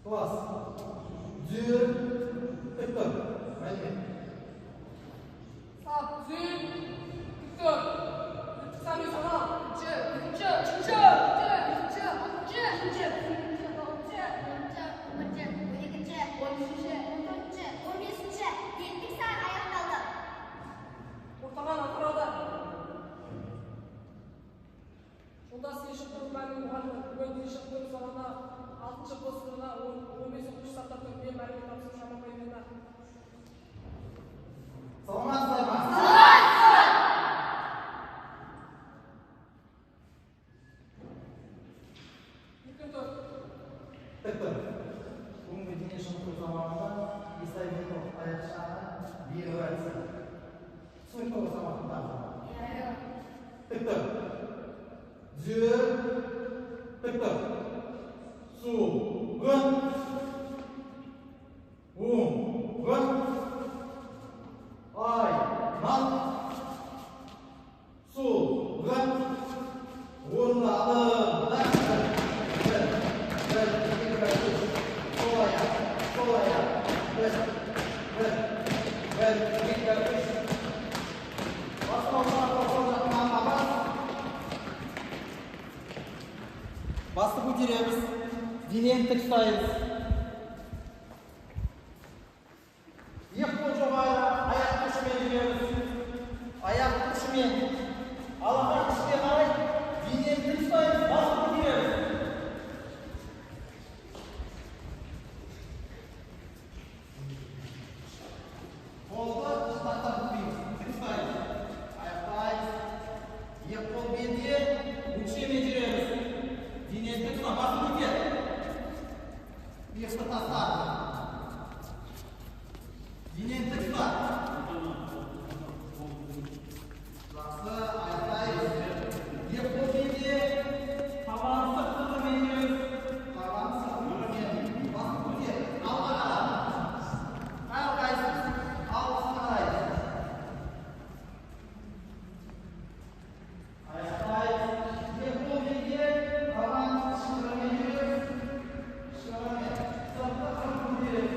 Класс. Düğür. Tıktım. Мәлімет. Sap, düğün. Tıktım. Sen bir sana. Ortadan atıraldı. Onda sizin şıkkınız benim muhalefet. Bölgenin şıkkınız zamanda 6. postlarına 15 okuş satlar törpüye mərkez tapsın şaman bayılığına. Саламатсыздар ма? Tıktım. Бүгінгі дене шынықтыру заманында Исаи Беков аяқ жағынан биік өәдісі. Түсінікті болса мақұлда. Tıktım. Düğür. Tıktım. Su. Gın. Gın. Ay. Nal. Su. Gın. Orunda alın. Басты көтереміз, денені тік ұстаймыз. Екі қол жоғары, аяқ күшімен жүреміз. Аяқ күшімен, алақан күшіне қарай, денені тік ұстаймыз, басты көтереміз. Қолды ұстақтап күтпейміз, тік ұстаймыз. Аяқтаймыз. Екі қол бетте, өкшемен жүреміз. Денені тік ұстап, басты көтер. Бесті тастады. Денені тік ұстап. Жақсы, аяқтаймыз. Екі қол бетте, табаны сыртқырымен жүреміз. Табаны сыртқырымен, басты көтер. Алға қарап. Қайырқайсыз. Алғысын қарайыз. Аяқтайыз. Екі қол бетте, табаны шыңғырымен жүреміз. Шыңғырымен. Сыртқы қырып көтереміз.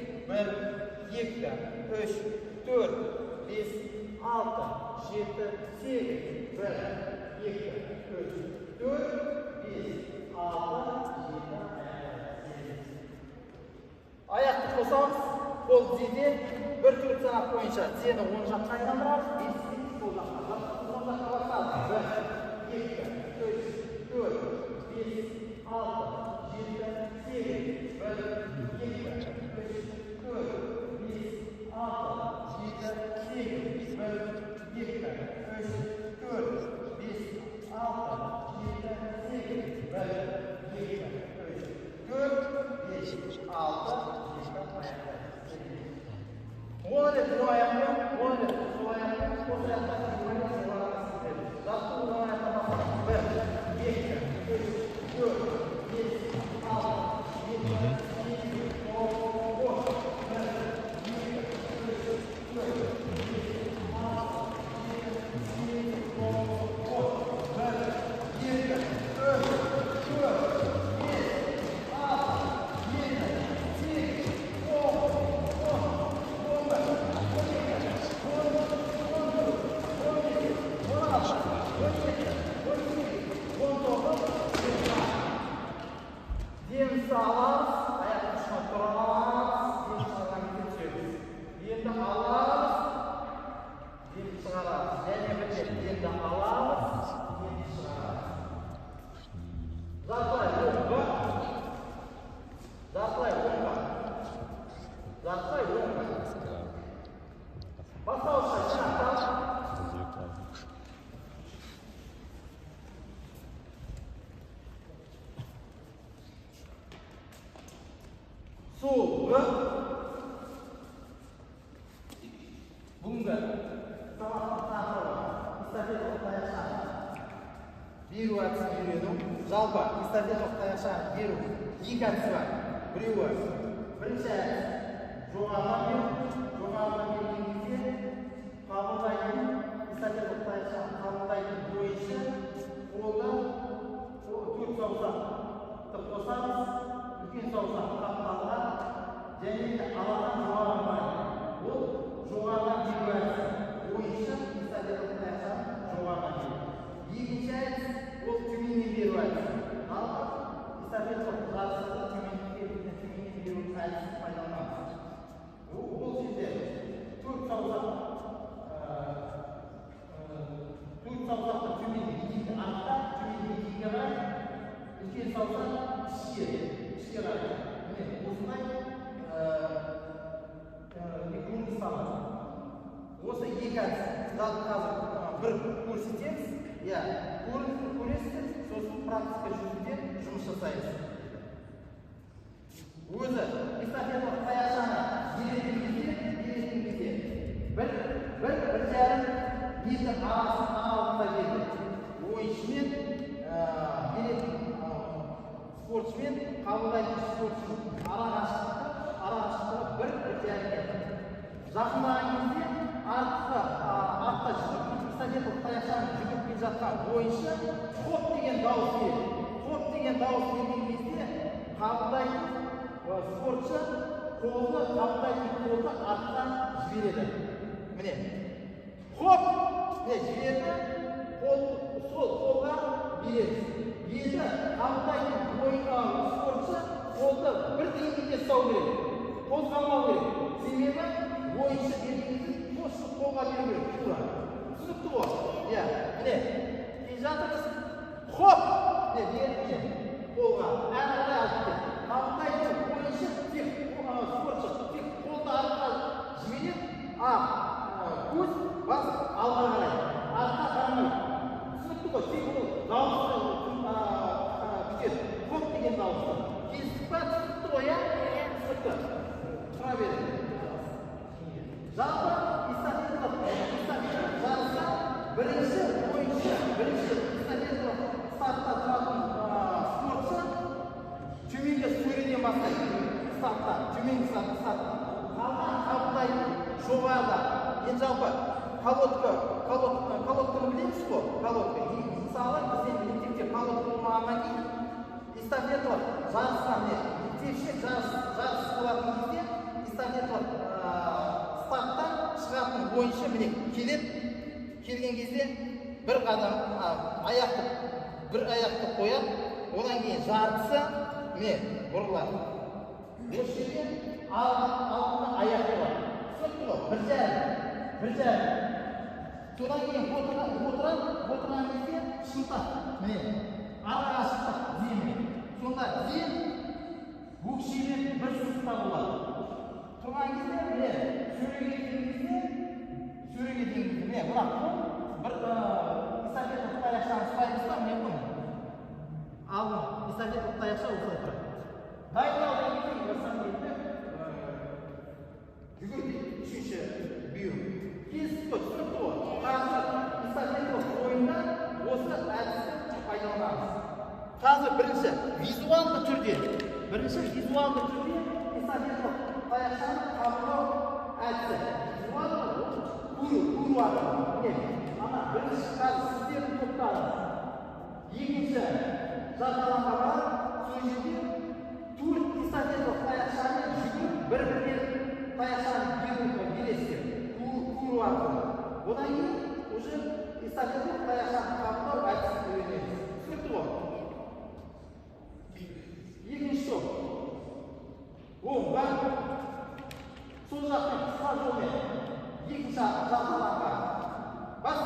1, 2, 3, 4, 5, 6, 7, 8, 1, 2, 3, 4, 5, 6, 7, Ayaқты қосамыз, қол тізеде бір төрт санат бойынша тізені оң жаққа айналдырамыз, бесікті сол жаққа. Жастықты оң жаққа басамыз. 1, 2, 3, 4, 5, 6, 7, 8, 1, 2, 3, 4, 5, 6, 7, 8, 1, 2, 3, 4, 5, 6, 7, 8, 1, 2, 3, 4, 5, 6, Молодец, молодец, молодец, молодец, молодец, молодец, молодец, молодец, молодец, молодец, Жартылай оңға. Бастауышқа жинақтал. Сол бір. Бүгінгі сабақтың тақырыбы эстафета таяқшаны беру әдісін үйрену. Жалпы эстафета таяқшаны беру екі әдісі бар. Біреуі бірінші әдіс жоғарыдан беру. Жоғарыдан берген кезде қабылдайтын эстафета таяқшаны қабылдайтын бойынша қолды төрт саусақты қосамыз. Үлкен саусақ қапталға және аладан жоғары қарай. Ол жоғарыдан беру әдісі бойынша эстафета таяқшаны жоғарыдан беру. Екінші әдіс ол төменнен беру әдісі. Ал эстафета жарысында төменнен беру әдісін пайдаланамыз. Ол жерде төрт саусақты төменнен екінші артта, төменнен екіге қарай, үлкен саусақ ішке қарай. Міне осындай көрініс табады. Осы екі әдіс қазір бір көрсетеміз. Иә, көресіздер, сосын практика жүзінде жұмыс жасаймыз. Өзі эстафета таяқшаны беретін кезде бір жарым метр аралығында береді. Ойыншымен беретін спортшымен қабылдайтын спортшының арақашықтығы бір жарым метр. Жақындаған кезде артқа жүгіріп эстафета таяқшаны жүгіріп келе жатқан бойынша хоп деген дауыс береді. Хоп деген дауыс берген кезде қабылдайтын спортшы қабылдайтын қолды арттан жібереді. Міне. Хоп! Жіберді. Сол қолға береді. Енді қабылдайтын спортшы қолды бір деңгейде ұстау керек. Қозғалмау керек. Себебі ойыншы бергенде қолға беру керек. Тура. Түсінікті ғой? Иә. Міне. Келе жатырмыз. Хоп! Берді. Қолға. Әрі қарай алып кет. Қабылдайтын ойыншы спортшы тек қолды артқа жібереді. Көз бас алға қарай. Артқа қарамай. Түсінікті ғой? Тек ол дауысты күтеді. Хоп деген дауысты. Келістік па? Түсінікті ғой, иә? Түсінікті. Тұра береді. Жалпы эстафета жарыста бірінші эстафета стартта тұратын спортшы төменге сөреден бастайды. Төменгі старттан. Қалған қабылдайтын жоғарыда. Енді жалпы колодканы білеміз ғой? Колодка. Мысалы, бізден мектепте колодка болмағаннан кейін эстафеталар жарыстан мектепше жарыс болатын кезде эстафеталар старттан шығатын бойынша міне келген кезде бір қадам бір аяқты қояды, одан кейін жартысы міне бұрылады. Осы жерде алдында аяқты бар. Түсінікті ғой? Бір жарым. Содан кейін отырған кезде шынтақ. Міне араға шынтақ деймін. Сонда дем өкшемен бір сызықта болады. Тұрған кезде міне сөреге дейін міне мына бір эстафета таяқшаны ұстаймыз ба міне бұны. Ал эстафета таяқша осылай тұрады. Дайындалған кезде жүгір дейді, үшінші бұйрық. Келістік қой, түсінікті ғой. Қазір эстафета ойында осы әдісті пайдаланамыз. Қазір бірінші визуалды түрде эстафета таяқшаны қабылдау әдісі. Визуалды көру арқылы. Ана бірінші қазір сіздердің топтарыңыз. Екінші жарталанға барып, сол жерде төрт эстафета таяқшаны жүгіріп бір-біріне таяқшаны бересіздер. Көру арқылы. Одан кейін уже эстафета таяқшаны қабылдау әдісін үйренеміз. Түсінікті ғой? Екінші топ. Оң, сол жақтан қысқа жолмен екінші жарталанға бас.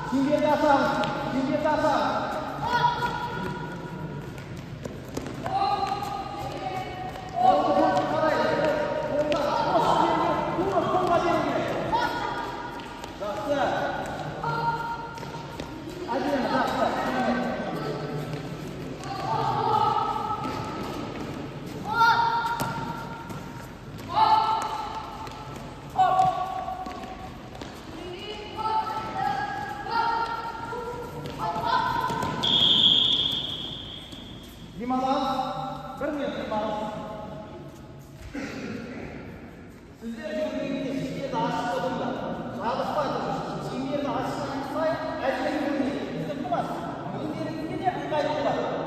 Tinggi dasar, tinggi dasar. Sizler gördüğünüz şişeye de aşık olun da. Çalışmadınız. Şimdiye de aşıklanın say, elbette görmeyin. Sıkılmaz. Gözlerinizde de ıngaylı var.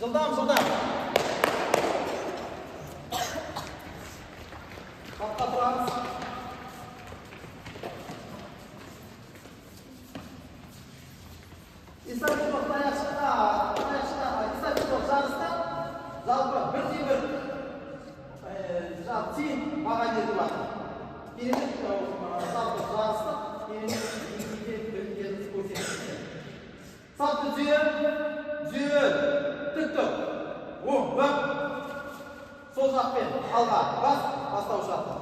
Жылдам. Сапқа тұрамыз. Эстафеталық таяқшыға жарыста жалпы 1-1 тең баға беріп жатыр. Керемет жалпы жарыста керемет білімдеріміз көрсетті. Сапты жүйел, тік тұр. Оң, бір. Сол жақпен алға, бастауыш атты.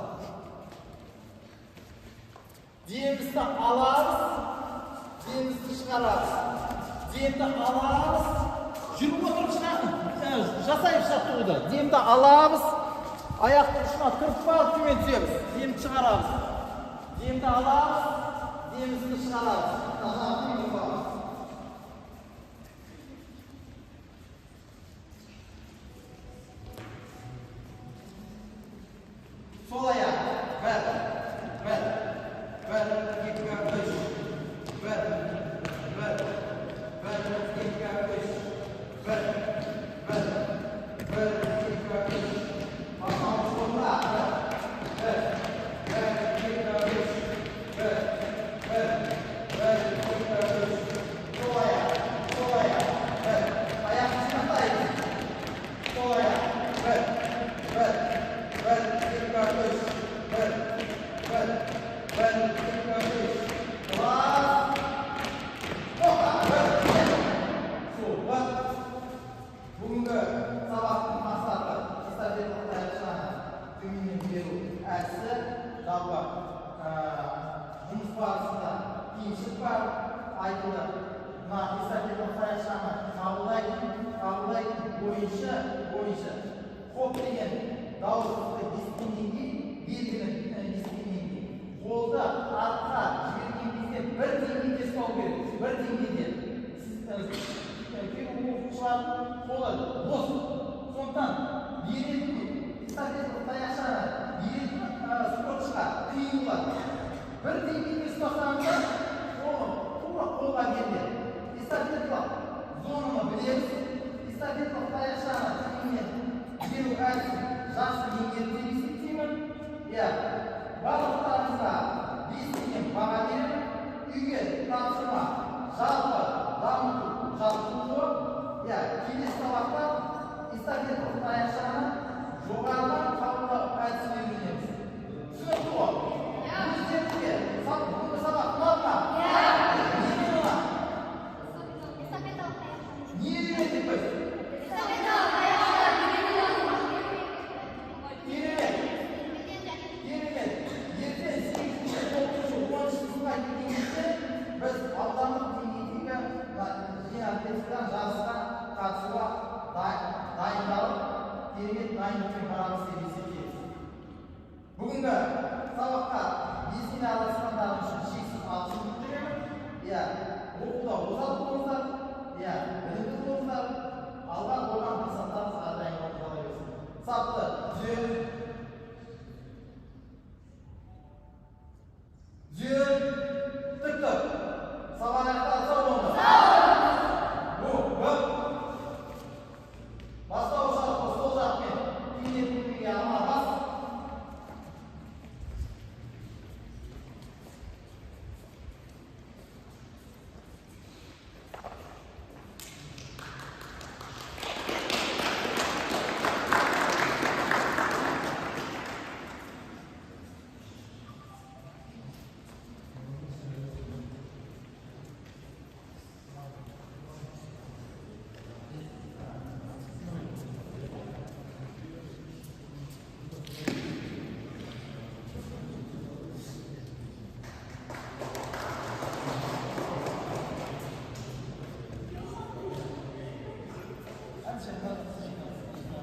Демізді аларыз, демізді шығарарыз. Демді аларыз, жүріп отырып жасайып жаттығуды. Демді аларыз, аяқты ұшына тұрып барып төмен түсеміз. Демді шығарарыз. Демді аларыз, демізді шығарарыз. Sol ayak, ver, 2, 3, ver, 2, Бүгінгі сабақтың мақсаты эстафеталық таяқшаны төменнен беру әдісі. Жалпы жұмыс барысында қиыншылық бар, айтылды. Мына эстафеталық таяқшаны қабылдайтын бойынша хоп деген дауысты естігеннен кейін белгіні естігеннен кейін қолды артқа жіберген кезде бір деңгейде ұстау керек. Бір деңгейде. Кейбір оқушылардың қолы бос. Сондықтан беретін эстафеталық таяқшаны беретін спортшыға қиын болады. Бір деңгейде ұстасаңыздар, тура қолға беріледі. Эстафеталық зонаны білеміз. Эстафеталық таяқшаны төменнен беру әдісін жақсы меңгерді деп есептеймін. Барлықтарыңызға 5 деген баға беремін. Үйге тапсырма жалпы дамыту жаттығуы. Келесі сабақта эстафеталық таяқшаны жоғарыдан қабылдау әдісін үйренеміз. Түсінікті ғой? Өздеріңізге бүгінгі сабақ ұнады ма? Не ұнады? Не үйрендік біз? Біз аудандық деңгейдегі жарысқа қатысуға дайындалып, керемет дайындықпен барамыз деп есептейміз. Бүгінгі сабаққа белсене араласқандарың үшін шексіз алғысымды білдіремін. Оқуда озат болыңыздар, білімді болыңыздар, алға қойған мақсаттарыңыз әрдайым орындала берсін. Сапты түзел, тік тұр. Сабақ аяқталса болды. Бастауыш арқылы сол жақпен кейіннен көмекке алмағыз.